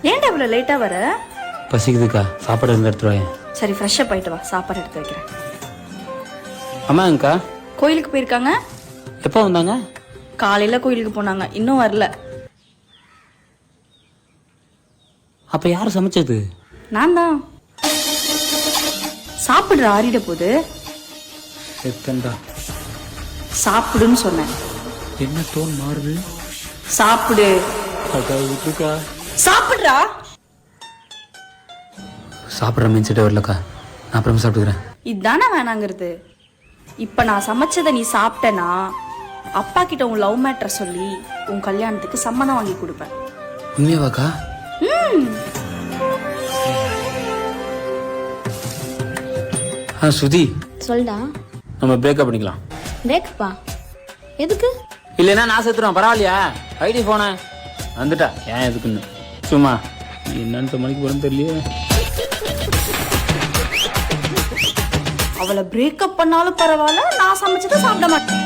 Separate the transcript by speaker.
Speaker 1: ஏன்டா இவ்வளவு லேட்டா வர?
Speaker 2: பசிக்குதுக்கா, சாப்பாடு இருந்து எடுத்துருவாங்க.
Speaker 1: சரி, ஃப்ரெஷ்ஷா போயிட்டு வா, சாப்பாடு எடுத்து வைக்கிறேன்.
Speaker 2: அம்மாங்கக்கா
Speaker 1: கோயிலுக்கு போயிருக்காங்க.
Speaker 2: எப்போ வந்தாங்க?
Speaker 1: காலையில கோயிலுக்கு போனாங்க, இன்னும் வரல.
Speaker 2: அப்ப யாரு சமைச்சது?
Speaker 1: நான் தான். சாப்பிடுற ஆறிட போது.
Speaker 2: எத்தண்டா
Speaker 1: சாப்பிடுன்னு சொன்னேன்.
Speaker 2: என்ன டோன் மாறுது?
Speaker 1: சாப்பிடு.
Speaker 2: அக்கா விட்டுக்கா.
Speaker 1: சாப்பிடுறா.
Speaker 2: சாப்பிட்ற மீன் செட்டே வரலக்கா, நான் அப்புறமா சாப்பிட்டுக்கிறேன்.
Speaker 1: இதுதானே வேணாங்கிறது. இப்ப நான் சமைச்சதை நீ சாப்பிட்டனா அப்பா கிட்ட உன் லவ் மேட்டரை சொல்லி உன் கல்யாணத்துக்கு சம்மதம் வாங்கி கொடுப்பேன்.
Speaker 2: உண்மையாவாக்கா? சுதி,
Speaker 3: சொல்டா.
Speaker 2: நம்ம பிரேக்கப் பண்ணிக்கலாம்.
Speaker 3: பிரேக்கப்பா? எதுக்கு?
Speaker 2: இல்லைன்னா நான் செத்துருவேன், பரவாயில்லையா? ஐடி போன வந்துட்டா, ஏன் எதுக்குன்னு. சும்மா என்னன்னு மணிக்கு போறேன்னு தெரியல.
Speaker 1: அவளை பிரேக்கப் பண்ணாலும் பரவாயில்ல, நான் சமைச்சதை சாப்பிட மாட்டேன்.